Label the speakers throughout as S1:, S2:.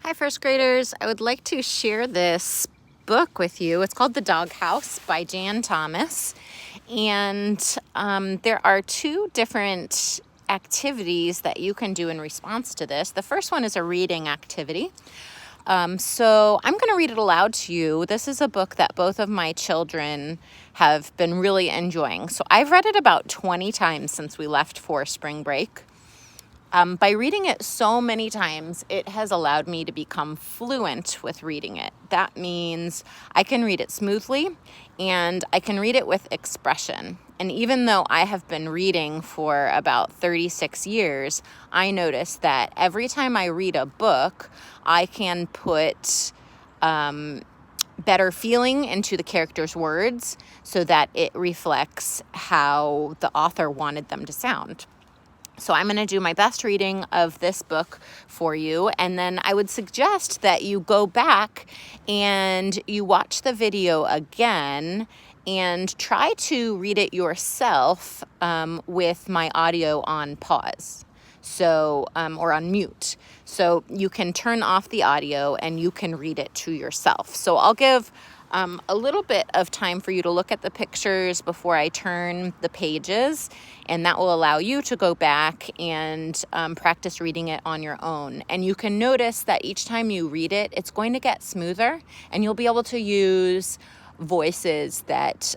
S1: Hi, first graders. I would like to share this book with you. It's called The Doghouse by Jan Thomas. And there are two different activities that you can do in response to this. The first one is a reading activity. So I'm going to read it aloud to you. This is a book that both of my children have been really enjoying. So I've read it about 20 times since we left for spring break. By reading it so many times, it has allowed me to become fluent with reading it. That means I can read it smoothly and I can read it with expression. And even though I have been reading for about 36 years, I notice that every time I read a book, I can put better feeling into the characters' words so that it reflects how the author wanted them to sound. So I'm going to do my best reading of this book for you, and then I would suggest that you go back and you watch the video again and try to read it yourself with my audio on pause, or on mute. So you can turn off the audio and you can read it to yourself. So I'll give a little bit of time for you to look at the pictures before I turn the pages, and that will allow you to go back and practice reading it on your own. And you can notice that each time you read it, it's going to get smoother, and you'll be able to use voices that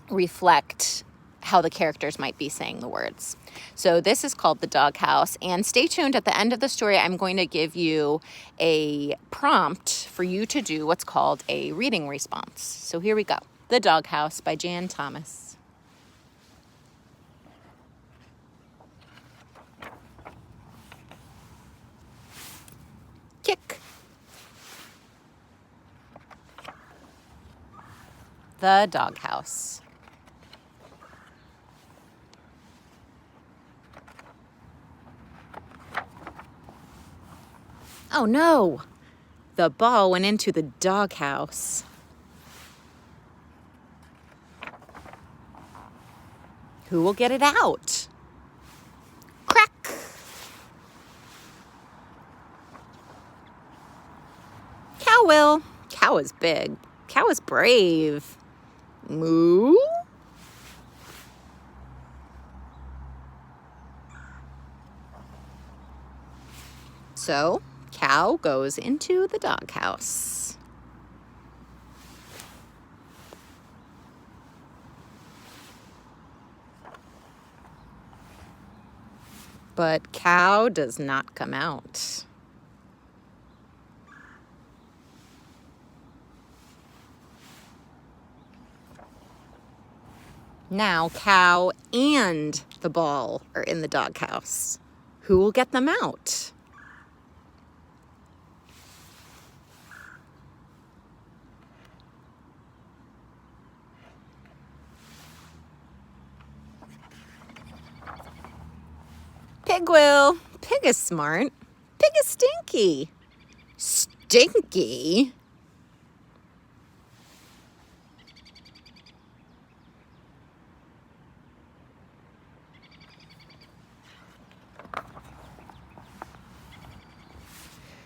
S1: reflect how the characters might be saying the words. So this is called The Doghouse, and stay tuned. At the end of the story, I'm going to give you a prompt for you to do what's called a reading response. So here we go. The Doghouse by Jan Thomas. Kick. The Doghouse. Oh no! The ball went into the doghouse. Who will get it out? Crack! Cow will. Cow is big. Cow is brave. Moo? So, cow goes into the doghouse. But cow does not come out. Now cow and the ball are in the doghouse. Who will get them out? Pig will. Pig is smart. Pig is stinky. Stinky?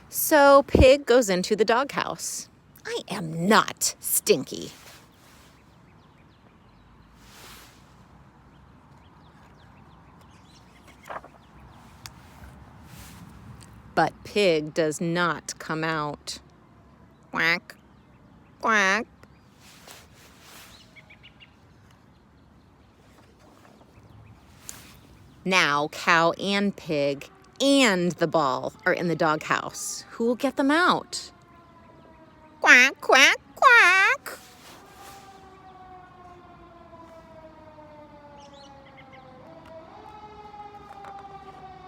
S1: So pig goes into the doghouse. I am not stinky. But pig does not come out. Quack, quack. Now cow and pig and the ball are in the doghouse. Who will get them out? Quack, quack, quack.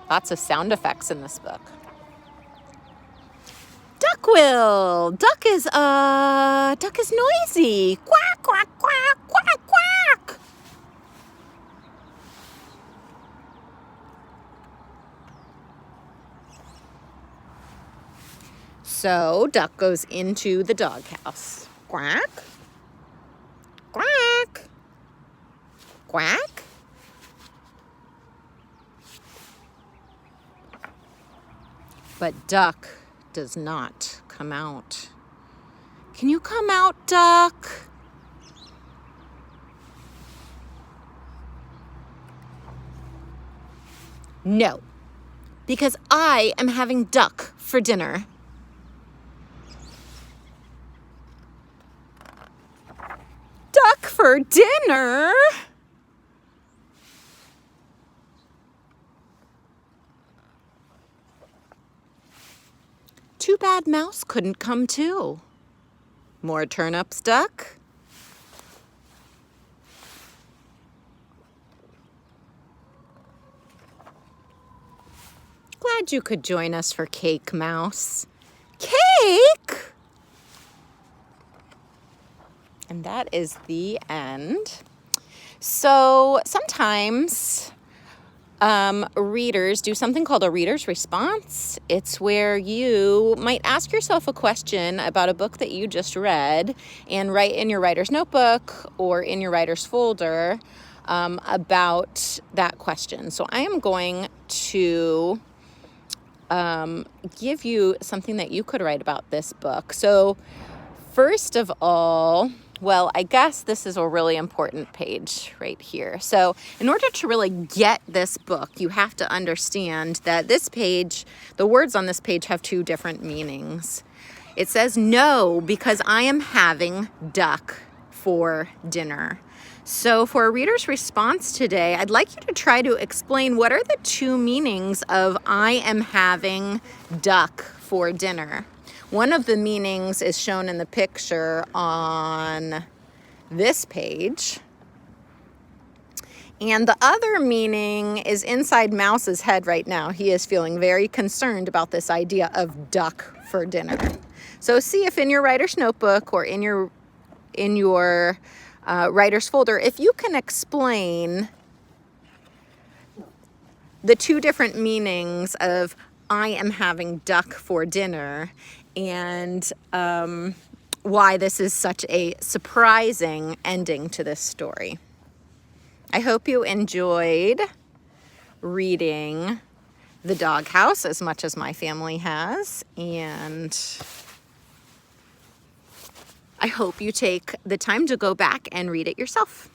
S1: Lots of sound effects in this book. Duck will. Duck is noisy. Quack, quack, quack, quack, quack. So duck goes into the doghouse. Quack, quack, quack. But duck does not come out. Can you come out, duck? No, because I am having duck for dinner. Duck for dinner? Too bad Mouse couldn't come too. More turnips, duck? Glad you could join us for cake, Mouse. Cake? And that is the end. So sometimes readers do something called a reader's response. It's where you might ask yourself a question about a book that you just read and write in your writer's notebook or in your writer's folder about that question. So I am going to give you something that you could write about this book. So first of all, well, I guess this is a really important page right here. So in order to really get this book, you have to understand that this page, the words on this page have two different meanings. It says no because I am having duck for dinner. So for a reader's response today, I'd like you to try to explain what are the two meanings of I am having duck for dinner. One of the meanings is shown in the picture on this page. And the other meaning is inside Mouse's head right now. He is feeling very concerned about this idea of duck for dinner. So see if in your writer's notebook or in your writer's folder, if you can explain the two different meanings of I am having duck for dinner and why this is such a surprising ending to this story. I hope you enjoyed reading The Doghouse as much as my family has, and I hope you take the time to go back and read it yourself.